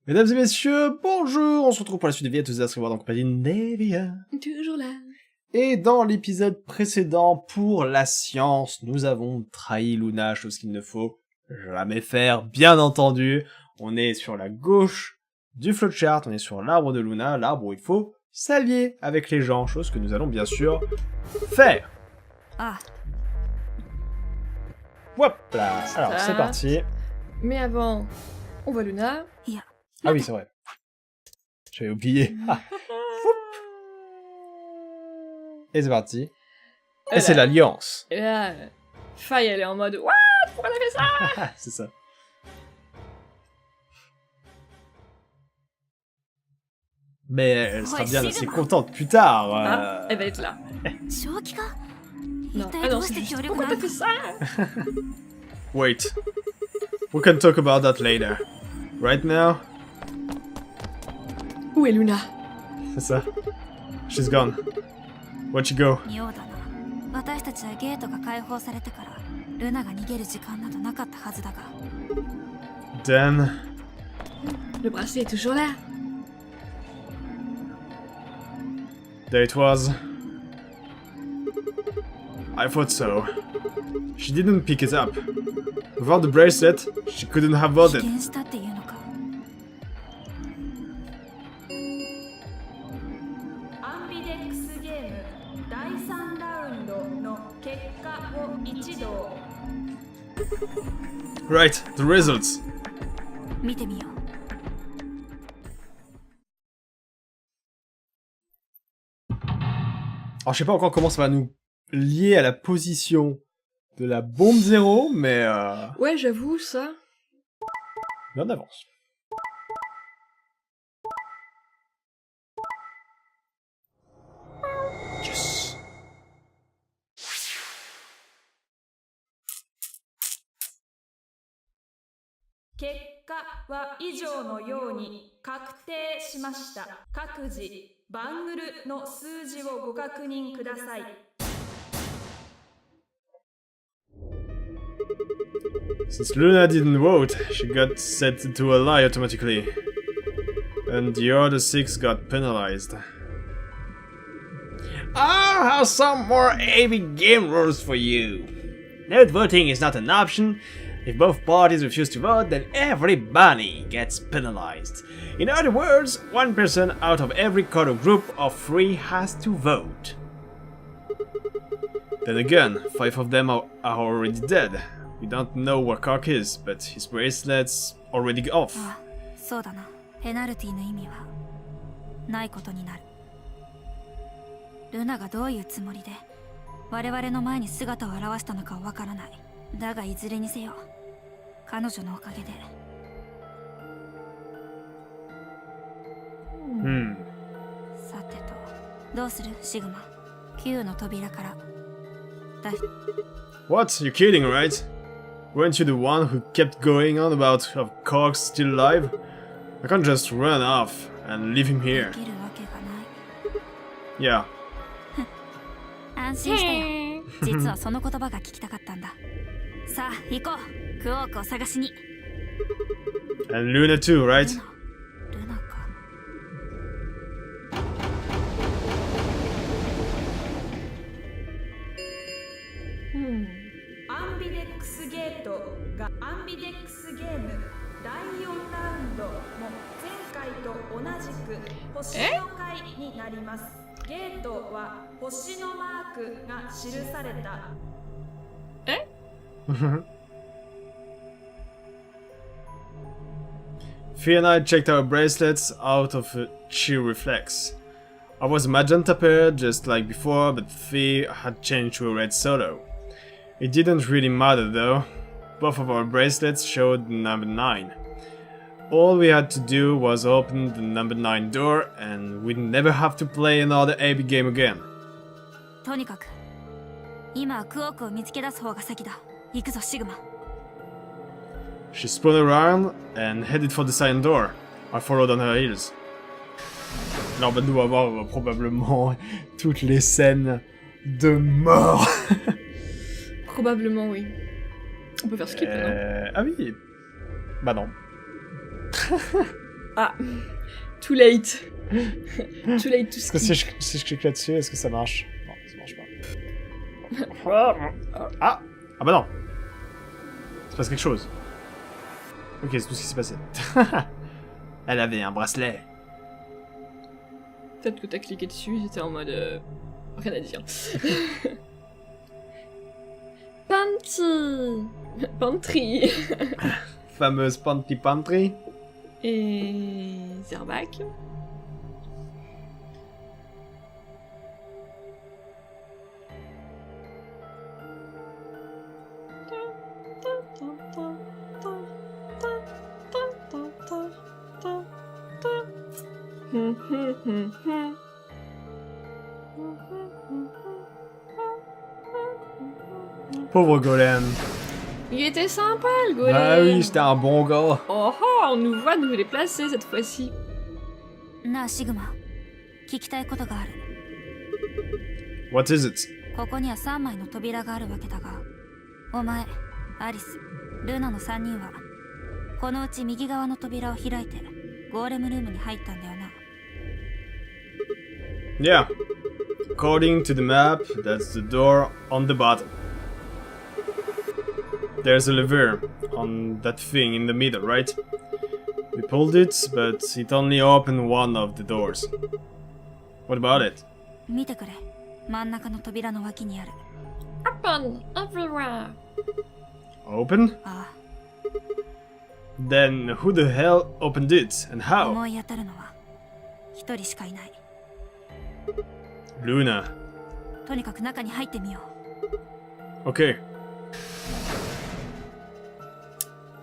Mesdames et messieurs, bonjour. On se retrouve pour la suite des vidéos de en compagnie de Naevyah. Toujours là. Et dans l'épisode précédent, pour la science, nous avons trahi Luna, chose qu'il ne faut jamais faire, bien entendu. On est sur la gauche du flowchart, on est sur l'arbre de Luna, l'arbre où il faut s'allier avec les gens, chose que nous allons bien sûr faire. Ah. Hop là. Alors, c'est parti. Mais avant, on voit Luna. Ah oui, c'est vrai. J'avais oublié. Ah. Et c'est parti. Et c'est l'alliance. Et là, Faye, elle est en mode « What? Pourquoi elle a fait ça ?» C'est ça. Mais elle sera bien assez contente plus tard. Ah, elle va être là. Non, ah non, c'est juste « Pourquoi t'as fait ça ?» Wait. We can talk about that later. Right now? Où est Luna? C'est ça. She's gone. Where'd she go? Then... Le bracelet est toujours là. There it was. I thought so. She didn't pick it up. Without the bracelet, she couldn't have voted. Right, the results. Alors je sais pas encore comment ça va nous lier à la position de la bombe 0, mais Ouais, j'avoue, ça. mais on avance. Yes. Since Luna didn't vote, she got set to a lie automatically. And the other 6 got penalized. I have some more AB game rules for you. Not voting is not an option. If both parties refuse to vote, then everybody gets penalized. In other words, one person out of every Kodo group of 3 has to vote. Then again, 5 of them are already dead. We don't know where Kark is, but his bracelet's already off. そうだな。ペナルティの意味はないことになる。ルナがどういうつもりで我々の前に姿を現したのかはわからない。だがいずれにせよ、彼女のおかげで。さてと、どうするシグマ？9の扉から。What? You're kidding, right? Weren't you the one who kept going on about how Kark's still alive? I can't just run off and leave him here. Yeah. 安心してよ。実はその言葉が聞きたかったんだ。さあ、行こう。クオークを探しに。And Luna too, right? ルナか。アンビデックスゲートがアンビデックスゲーム第4ラウンドも前回と同じく星の回になります。ゲートは星のマークが記された。えFee and I checked our bracelets out of a chill reflex. I was a magenta pair just like before, but Fee had changed to a red solo. It didn't really matter though. Both of our bracelets showed number 9. All we had to do was open the number 9 door and we'd never have to play another AB game again. とにかく、今はクオークを見つけ出す方が先だ。行くぞ、シグマ。She spun around and headed for the silent door. I followed on her heels. Alors bah nous allons avoir probablement toutes les scènes de mort. Probablement, oui. On peut faire skip, non? Ah oui. Bah non. Ah, too late. Too late to Est-ce que skip. si je clique là-dessus, est-ce que ça marche? Non, ça marche pas. Ah! Ah bah non! Il se passe quelque chose. Ok, c'est tout ce qui s'est passé. Elle avait un bracelet. Peut-être que t'as cliqué dessus, j'étais en mode... rien à dire. Panty. Pantry. Fameuse Panty Pantry. Et... Zerback. Pauvre golem. Il était sympa le golem. Ah oui, j'étais un bon gars. Oh oh, on nous voit nous déplacer cette fois-ci. なあシグマ、聞きたいことがある。 What is it? ここには3枚の扉があるわけだが、お前、アリス、ルナの3人はこのうち右側の扉を開いてゴーレムルームに入ったんだよな。 Yeah. According to the map, that's the door on the bottom. There's a lever on that thing in the middle, right? We pulled it, but it only opened one of the doors. What about it? 見てくれ、真ん中の扉の脇にある。 Open everywhere. Open? あ Then who the hell opened it and あ、 how? 思い当たるのは一人しかいない。 Luna. とにかく中に入ってみよう。 Okay.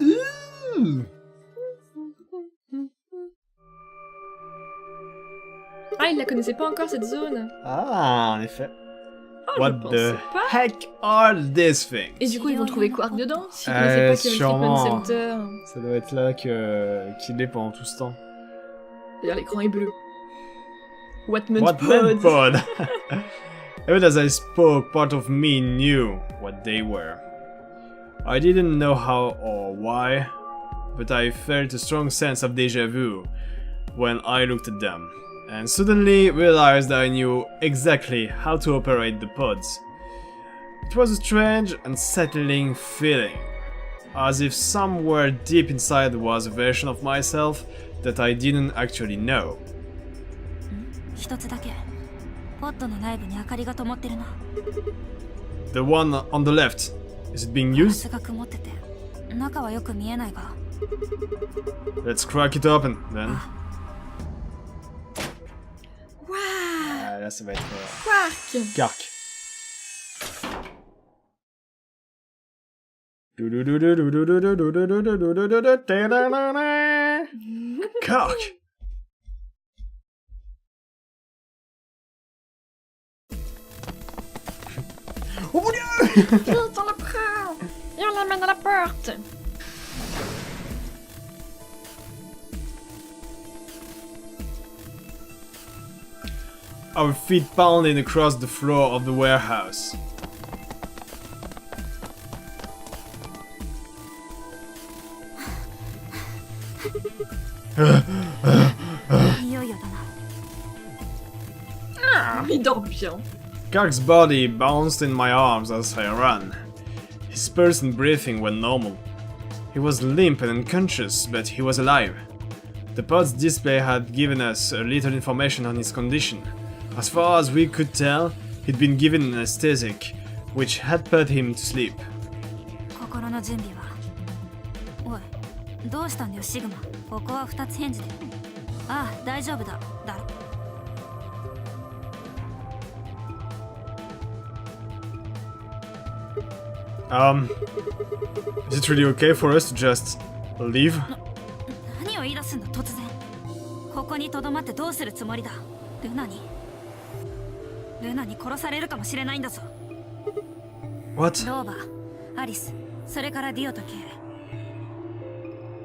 Ooh. Ah, il la connaissait pas encore cette zone. Ah, en effet. Oh, je What pensais the pas. heck are these things? Et du coup, ils vont trouver Quark dedans s'ils connaissaient pas qu'il y avait le sûrement. Treatment Center. Ça doit être là qu'il est pendant tout ce temps. D'ailleurs, l'écran est bleu. Whatman What Pod. pod? Even as I spoke, part of me knew what they were. I didn't know how or why, but I felt a strong sense of déjà vu when I looked at them, and suddenly realized I knew exactly how to operate the pods. It was a strange, unsettling feeling, as if somewhere deep inside was a version of myself that I didn't actually know. 一つだけ、ポットの内部に明かりが灯ってるな。 The one on the left, is it being ガ used? スが曇ってて、中はよく見えないが。 Let's crack it open, then. Waouh. Ah, là, ça va être... Quark. Kark. Kark. Oh mon dieu! Vite, on la prend. Et on l'amène à la porte. Our feet pounding across the floor of the warehouse. いよいよだな。 Ah, il dort bien. Kark's body bounced in my arms as I ran. His pulse and breathing were normal. He was limp and unconscious, but he was alive. The pod's display had given us a little information on his condition. As far as we could tell, he'd been given an anesthetic, which had put him to sleep. 心の準備は。おい、どうしたんだよシグマ。ここは二つ返事で。ああ、大丈夫だ。だろ。 Is it really okay for us to just leave? 何を言い出すんだ突然。ここに留まってどうするつもりだ。ルナに殺されるかもしれないんだぞ。 What? ローバー、アリス、それからディオとケイ。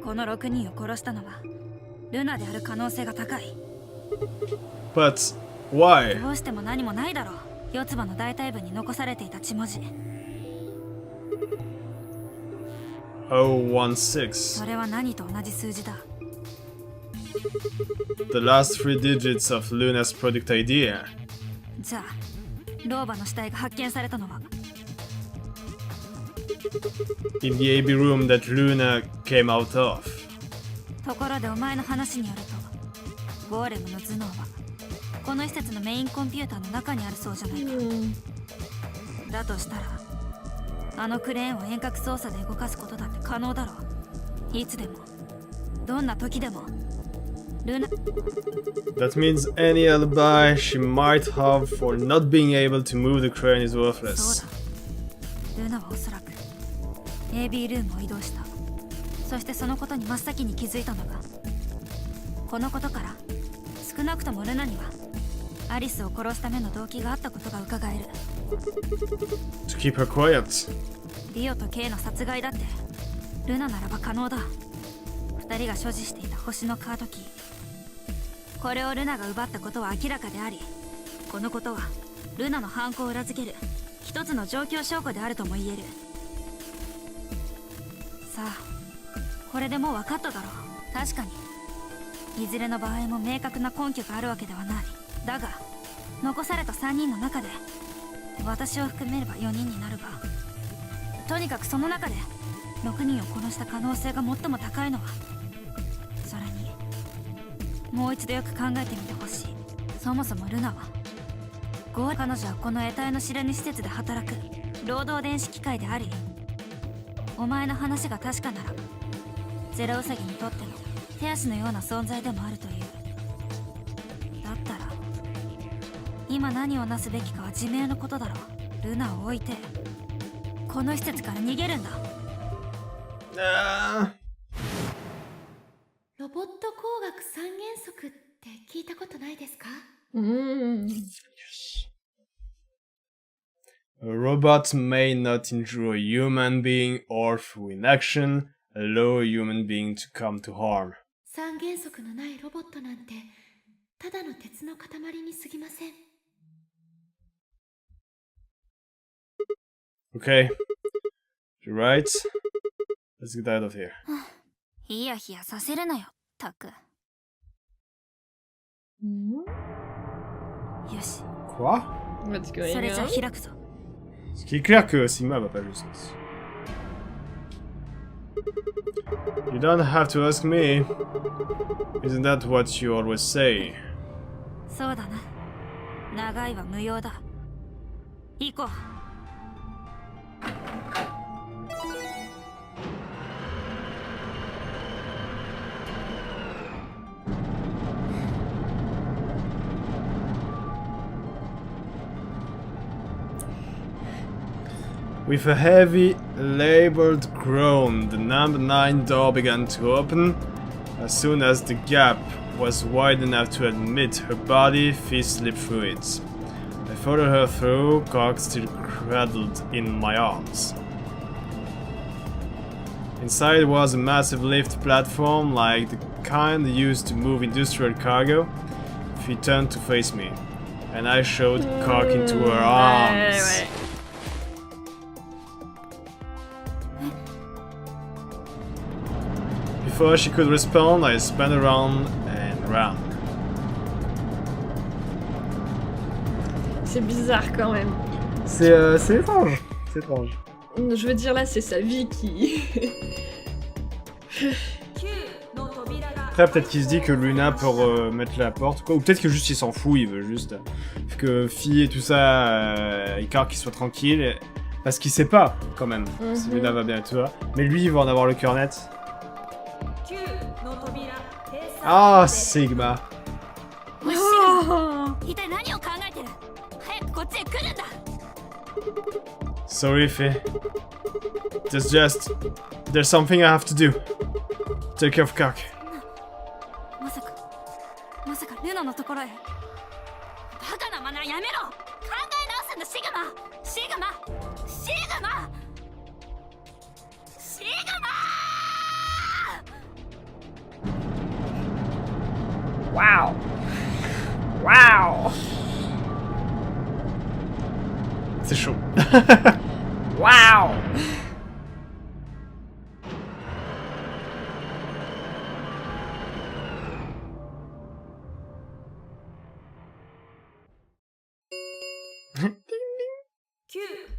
この6人を殺したのはルナである可能性が高い。 But why? どうしても何もないだろう。四つ葉の大腿部に残されていた血文字。 016. それは何と同じ数字だ。The last 3 digits of Luna's product idea. じゃあ老婆の死体が発見されたのは In the AB room that Luna came out of. ところでお前の話によるとゴーレムの頭脳はこの施設のメインコンピューターの中にあるそうじゃないか。だとしたらあのクレーンを遠隔操作で動かすことだって可能だろう。いつでもどんな時でもルナ That means any alibi she might have for not being able to move the crane is そう worthless. だルナはおそらく AB ルームを移動した。そしてそのことに真っ先に気づいたのがこのことから少なくともルナにはアリスを殺すための動機があったことが伺える。 To keep her quiet. リオと K の殺害だってルナならば可能だ。二人が所持していた星のカードキー、これをルナが奪ったことは明らかであり、このことはルナの犯行を裏付ける一つの状況証拠であるとも言える。さあこれでもう分かっただろう。確かにいずれの場合も明確な根拠があるわけではない。だが残された3人の中で私を含めれば4人になるが、とにかくその中で6人を殺した可能性が最も高いのは、それにもう一度よく考えてみてほしい。そもそもルナは彼女はこの得体の知れぬ施設で働く労働電子機械であり、お前の話が確かならゼロウサギにとっての手足のような存在でもあるという。だったら今何をなすべきかは自明のことだろう。ルナを置いてこの施設から逃げるんだ。ロボット工学三原則って聞いたことないですか？ A robot may not injure a human being or through inaction allow a human being to come to harm. 三原則のないロボットなんてただの鉄の塊に過ぎません。Okay. You're right. Let's get out of here. ヒヤヒヤさせるなよ、タク。よし、 Quoi? What's そ going れじゃ on? 開くぞ。 Ce qui est clair que Sigma va pas le sens. You don't have to ask me. Isn't that what you always say? そうだな。長いは無用だ。行こう。With a heavy, labeled groan, the number 9 door began to open. As soon as the gap was wide enough to admit her body, fist slipped through it. I followed her through, cock still cradled in my arms. Inside was a massive lift platform, like the kind used to move industrial cargo. She turned to face me, and I shoved cock into her arms. Ouais. Before she could respond, I spun around and ran. C'est bizarre quand même. C'est étrange. C'est étrange. Je veux dire, là, c'est sa vie qui. Après, peut-être qu'il se dit que Luna peut mettre la porte, quoi. Ou peut-être que juste il s'en fout, il veut juste que Fille et tout ça, Icar qu'il soit tranquille. Parce qu'il sait pas, quand même, si Luna va bien et tout ça. Mais lui, il va en avoir le cœur net. Ah, Sigma. 一体何を考えてる？早くこっちへ来るんだ。 Sorry, Fee. There's something I have to do. Take care of Cock. まさかルナのところへ。バカなマナーやめろ。考え直すんだ、シグマ。シグマ。Wow! Wow! C'est chaud. Wow!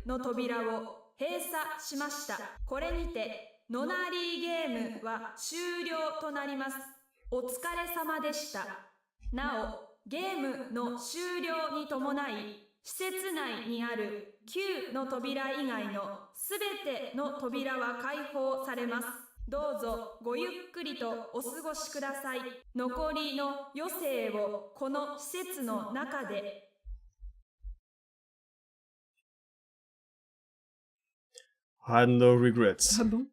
の扉を閉鎖しました。これにてノナリーゲームは終了となります。お疲れ様でした。なお、ゲームの終了に伴い、施設内にある9の扉以外のすべての扉は開放されます。どうぞごゆっくりとお過ごしください。残りの余生をこの施設の中で。I had no regrets. Ah bon?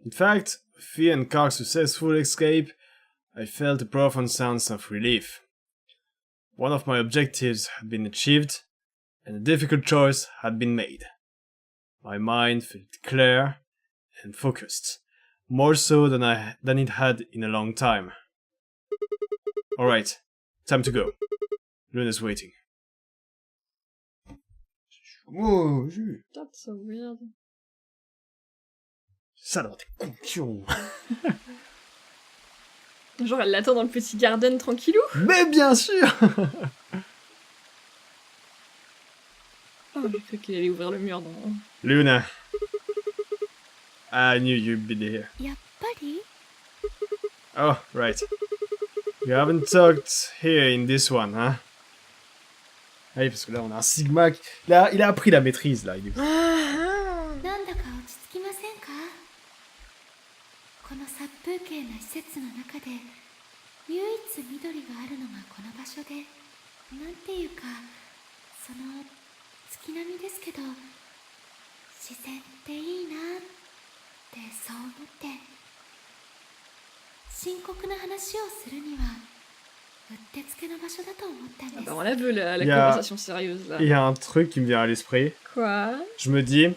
In fact, Fee and Kark's successful escape, I felt a profound sense of relief. One of my objectives had been achieved, and a difficult choice had been made. My mind felt clear and focused, more so than it had in a long time. Alright, time to go. Luna's waiting. Oh, That's so weird. ça dans tes conctions. Genre, elle l'attend dans le petit garden tranquillou. Mais bien sûr. Oh, j'ai cru qu'il allait ouvrir le mur dans... Luna, I knew you'd be there. やっぱり Oh, right. You haven't talked here in this one, hein? Ah oui, parce que là, on a un Sigma qui... Là, il a appris la maîtrise, là. Il est... なんだか落ち着きませんか？この殺風景な施設の中で唯一緑があるのがこの場所で、なんていうかその月並みですけど自然っていいなってそう思って深刻な話をするにはうってつけの場所だと思ったんで Ah す。 bah on la veut, la Y a- conversation sérieuse, là. Il y a un truc qui me vient à l'esprit. Quoi? Je me dis...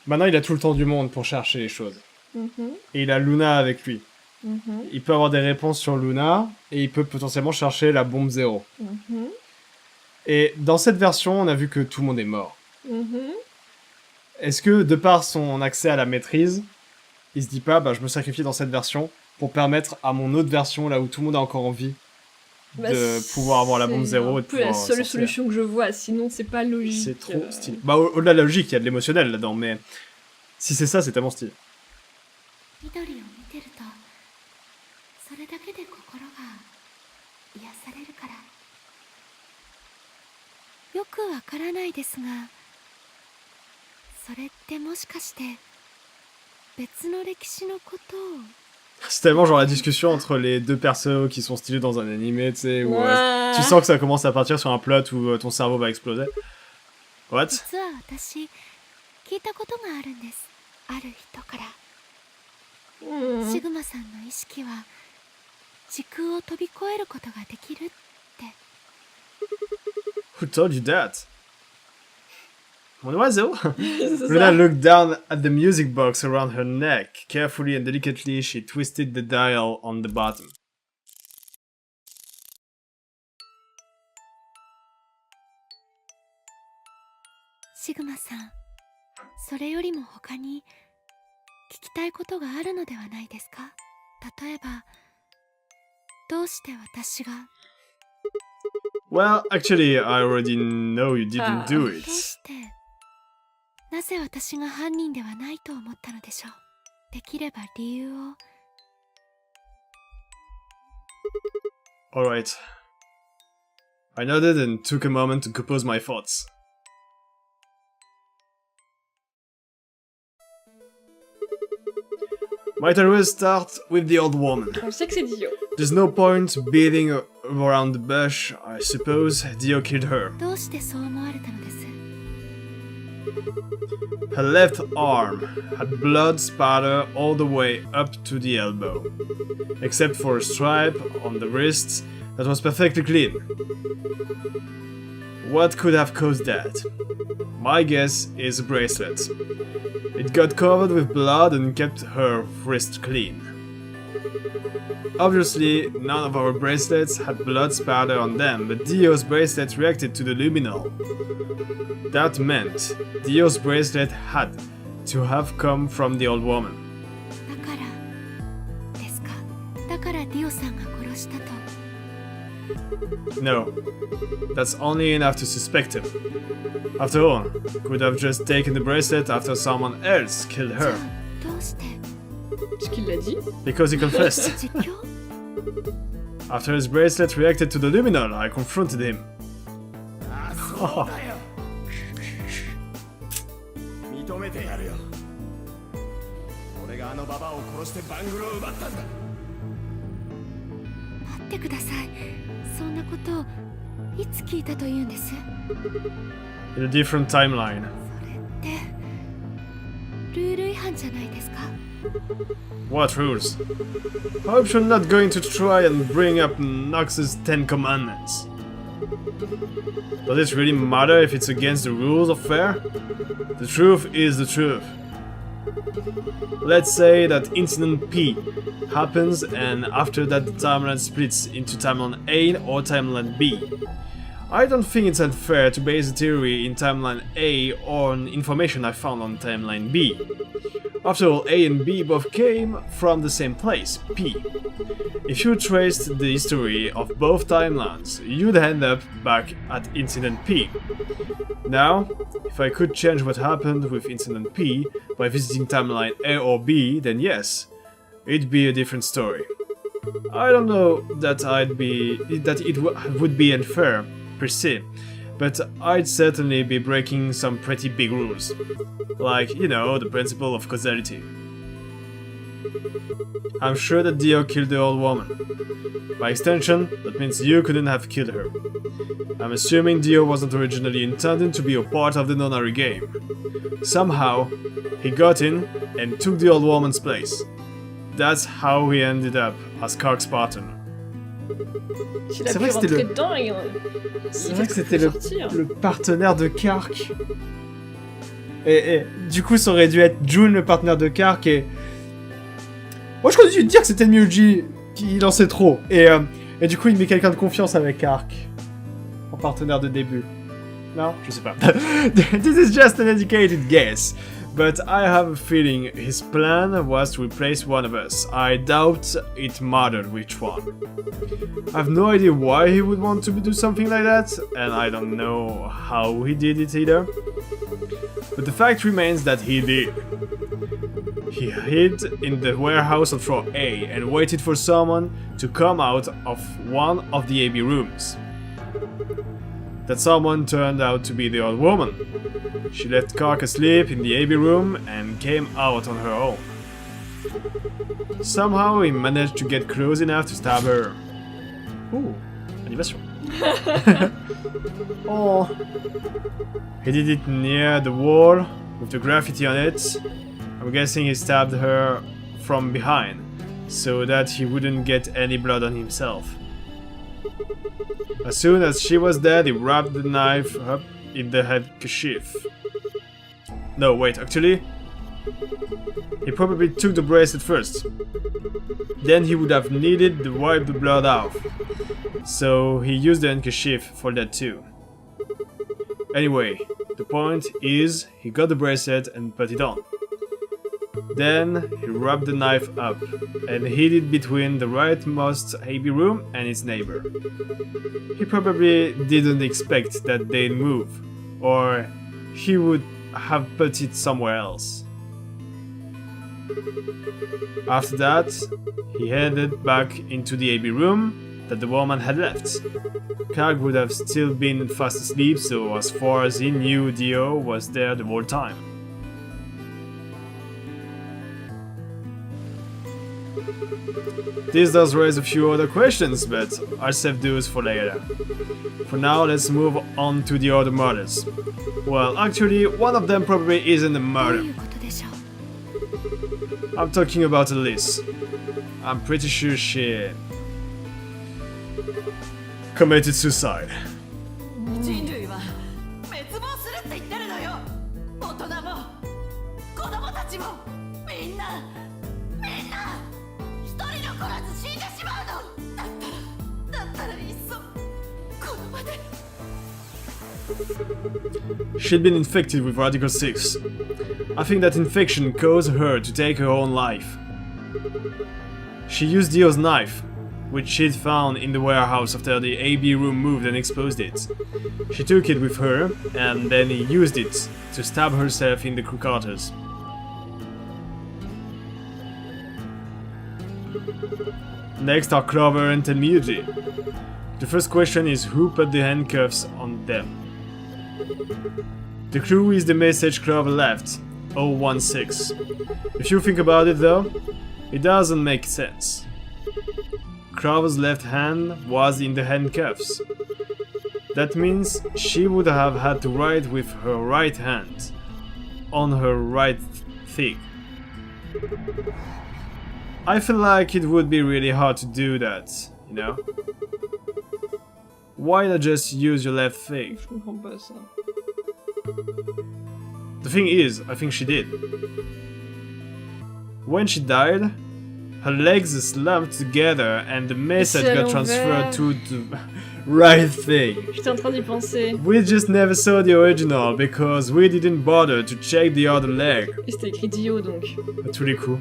Maintenant, il a tout le temps du monde pour chercher les choses. Mhm, Et il a Luna avec lui. mhm, Il peut avoir des réponses sur Luna, et il peut potentiellement chercher la bombe 0. mhm, Et dans cette version, on a vu que tout le monde est mort. mhm. Est-ce que, de par son accès à la maîtrise, il se dit pas, bah je me sacrifie dans cette version pour permettre à mon autre version, là où tout le monde a encore envie, Bah, de pouvoir avoir la bombe c'est 0 et un de peu la pouvoir seule sortir. solution que je vois, sinon c'est pas logique. C'est trop stylé. Bah au-delà de la logique, il y a de l'émotionnel là-dedans, mais si c'est ça, c'est tellement stylé. 緑を見てるとそれだけで心が癒されるからよくわからないですがそれってもしかして別の歴史のことを C'est tellement genre la discussion entre les deux persos qui sont stylés dans un animé, tu sais, où Ouais. tu sens que ça commence à partir sur un plot où ton cerveau va exploser. What? 実は私聞いたことがあるんです。ある人から、Mhm. シグマさんの意識は時空を飛び越えることができるって。 Who told you that? Mon oiseau? C'est Luna ça. looked down at the music box around her neck. Carefully and delicately, she twisted the dial on the bottom. シグマさん、それよりも他に聞きたいことがあるのではないですか？例えば、どうして私が Well, actually, I already know you didn't Ah. do どう it. してなぜ私が犯人ではないと思ったのでしょう。できれば理由を。 Alright. I nodded and took a moment to compose my thoughts. Might always start with the old woman. On sait que c'est Dio. There's no point beating around the bush, I suppose. Dio killed her. どうしてそう思われたのです？ Her left arm had blood spatter all the way up to the elbow, except for a stripe on the wrist that was perfectly clean. What could have caused that? My guess is a bracelet. It got covered with blood and kept her wrist clean. Obviously, none of our bracelets had blood spatter on them, but Dio's bracelet reacted to the luminol. That meant Dio's bracelet had to have come from the old woman. だからですか。だからディオさんが殺したと。No, that's only enough to suspect him. After all, could have just taken the bracelet after someone else killed じゃ her. あどうして Est-ce qu'il l'a dit? Because he confessed. 実況 After his bracelet reacted to the luminol, I confronted him. 認めてやるよ。俺があのババアを殺してバングルを奪ったんだ。待ってください。そんなことをいつ聞いたというんです？ In a different timeline. それってルール違反じゃないですか？ What rules? I hope you're not going to try and bring up Nox's 10 Commandments. Does it really matter if it's against the rules of fair? The truth is the truth. Let's say that incident P happens and after that the timeline splits into timeline A or timeline B. I don't think it's unfair to base a theory in timeline A on information I found on timeline B. After all, A and B both came from the same place, P. If you traced the history of both timelines, you'd end up back at Incident P. Now, if I could change what happened with Incident P by visiting timeline A or B, then yes, it'd be a different story. I don't know that it would be unfair, per se, but I'd certainly be breaking some pretty big rules. Like, you know, the principle of causality. I'm sure that Dio killed the old woman. By extension, that means you couldn't have killed her. I'm assuming Dio wasn't originally intended to be a part of the Nonary game. Somehow, he got in and took the old woman's place. That's how he ended up as Kark's partner. Il a C'est pu vrai que c'était rentrer le- dedans et C'est vrai que c'était le partenaire de Kark. Et du coup, ça aurait dû être June le partenaire de Kark et... Moi, je continue de dire que c'était Myuji qui en sait trop. Et du coup, il met quelqu'un de confiance avec Kark. En partenaire de début. Non, je sais pas. This is just an educated guess. But I have a feeling his plan was to replace one of us. I doubt it mattered which one. I have no idea why he would want to do something like that, and I don't know how he did it either. But the fact remains that he did. He hid in the warehouse on floor A and waited for someone to come out of one of the AB rooms. That someone turned out to be the old woman. She left Kark asleep in the AB room and came out on her own. Somehow he managed to get close enough to stab her. Ooh, animation. Oh. He did it near the wall with the graffiti on it. I'm guessing he stabbed her from behind so that he wouldn't get any blood on himself. As soon as she was dead, he wrapped the knife up in the handkerchief. No, wait, actually, he probably took the bracelet first. Then he would have needed to wipe the blood off, so he used the handkerchief for that too. Anyway, the point is, he got the bracelet and put it on. Then he wrapped the knife up and hid it between the rightmost AB room and its neighbor. He probably didn't expect that they'd move, or he would have put it somewhere else. After that, he headed back into the AB room that the woman had left. Kark would have still been fast asleep, so as far as he knew, Dio was there the whole time. This does raise a few other questions, but I'll save those for later. For now, let's move on to the other murders. Well, actually, one of them probably isn't a どう murder. いうことでしょう？ I'm talking about Elise. I'm pretty sure she committed suicide. 人類は滅亡するって言ってるのよ。大人も子供たちもみんな一人残らず死んでしまうの。だったらいっそこの場で。 She'd been infected with Radical 6. I think that infection caused her to take her own life. She used Dio's knife. which she'd found in the warehouse after the AB room moved and exposed it. She took it with her, and then used it to stab herself in the crew quarters. Next are Clover and Tenmyuji. The first question is who put the handcuffs on them? The clue is the message Clover left, 016. If you think about it though, it doesn't make sense. Clover's left hand was in the handcuffs. That means she would have had to write with her right hand, on her right thigh. I feel like it would be really hard to do that, you know? Why not just use your left thigh? Je comprends pas ça. The thing is, I think she did. When she died, her legs slumped together and the message c'est à got transferred l'envers. to the right thing. J'étais en train d'y penser. We just never saw the original because we didn't bother to check the other leg. Et c'était écrit Dio donc. That's really cool.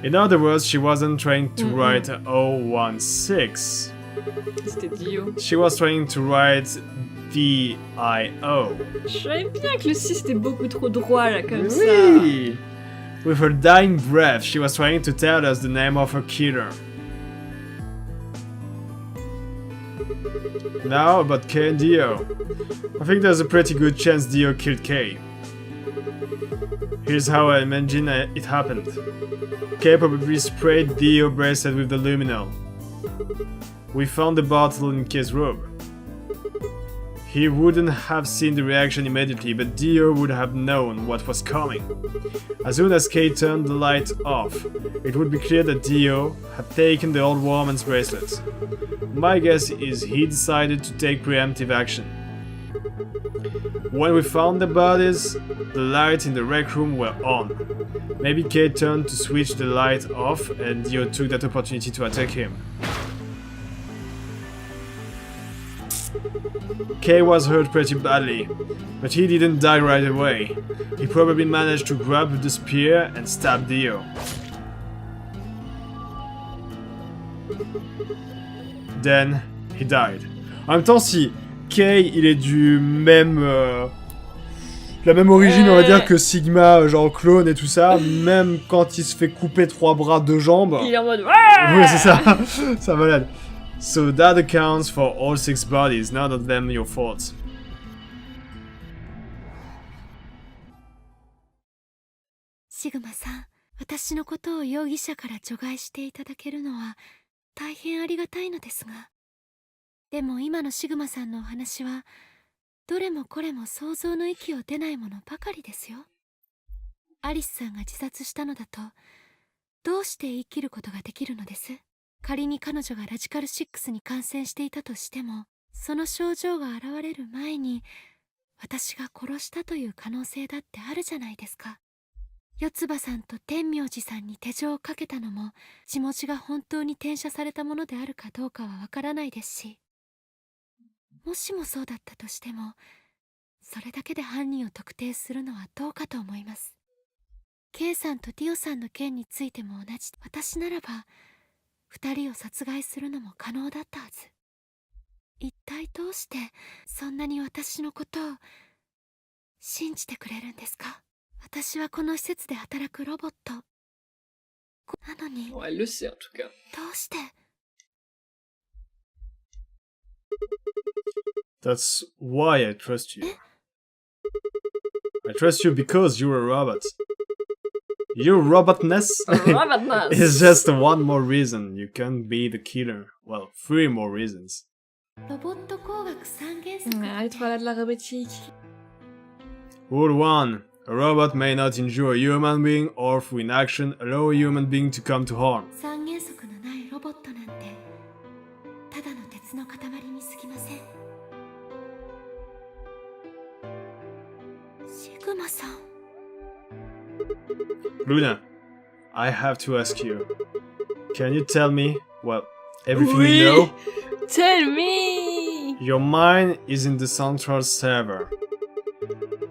In other words, she wasn't trying to write 016. C'était Dio. She was trying to write D-I-O. Je savais bien que le 6 était beaucoup trop droit là comme ça. Oui! With her dying breath, she was trying to tell us the name of her killer. Now about Kay and Dio. I think there's a pretty good chance Dio killed Kay. Here's how I imagine it happened. Kay probably sprayed Dio bracelet with the luminol. We found the bottle in Kay's robe. He wouldn't have seen the reaction immediately, but Dio would have known what was coming. As soon as Kay turned the light off, it would be clear that Dio had taken the old woman's bracelet. My guess is he decided to take preemptive action. When we found the bodies, the lights in the rec room were on. Maybe Kay turned to switch the light off and Dio took that opportunity to attack him. Kay was hurt pretty badly, but he didn't die right away. He probably managed to grab the spear and stab Dio. Then, he died. En même temps, si Kay, il est du même... la même origine, on va dire, que Sigma, genre clone et tout ça, même quand il se fait couper 3 bras, 2 jambes... Il est en mode Oui, c'est ça. C'est malade. So that accounts for all 6 bodies, none of them your fault. Sigma さん、私のことを容疑者から除外していただけるのは大変ありがたいのですが、でも今のシグマさんのお話はどれもこれも想像の域を出ないものばかりですよ。アリスさんが自殺したのだと、どうして言い切ることができるのです？仮に彼女がラジカル6に感染していたとしても、その症状が現れる前に私が殺したという可能性だってあるじゃないですか。四葉さんと天明寺さんに手錠をかけたのも血文字が本当に転写されたものであるかどうかはわからないですし、もしもそうだったとしてもそれだけで犯人を特定するのはどうかと思います。 K さんとディオさんの件についても同じ。私ならば2人を殺害するのも可能だったはず。一体どうしてそんなに私のことを信じてくれるんですか？私はこの施設で働くロボットなのに、 Bon, elle le sait en tout cas. どうして？ That's why I trust you. I trust you because you're a robot. Your robotness Robotness. is just one more reason you can't be the killer. Well, 3 more reasons. ロボット工学三原則 Arrête, voilà de la robotique. Rule 1. A robot may not injure a human being or through inaction allow a human being to come to harm. 三原則のないロボットなんてただの鉄の塊に過ぎません。シグマさん、 Luna, I have to ask you. Can you tell me, well, everything Oui. you know? Tell me. Your mind is in the central server.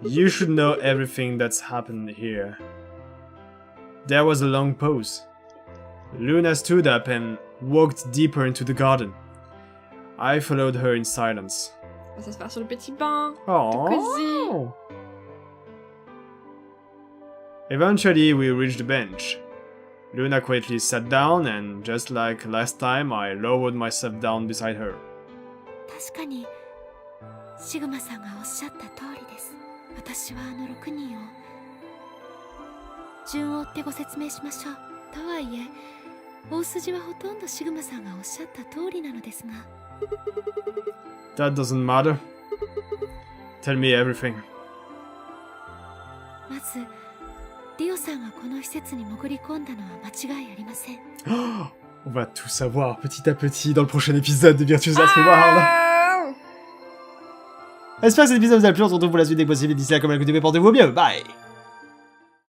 You should know everything that's happened here. There was a long pause. Luna stood up and walked deeper into the garden. I followed her in silence. On va s'asseoir sur le petit banc. Oh. Cosy. Eventually, we reached the bench. Luna quietly sat down, and just like last time, I lowered myself down beside her. 確かにシグマさんがおっしゃった通りです。私はあの6人を順を追ってご説明しましょう。とはいえ大筋はほとんどシグマさんがおっしゃった通りなのですが。 That doesn't matter. Tell me everything. まずリオさんがこの施設に潜り込んだのは間違いありません。 On va tout savoir petit à petit dans le prochain épisode de Virtuous Last Reward. J'espère que cet épisode vous a plu, on se retrouve pour la suite des possibles. D'ici là, comme à l'écoute, portez-vous bien, bye.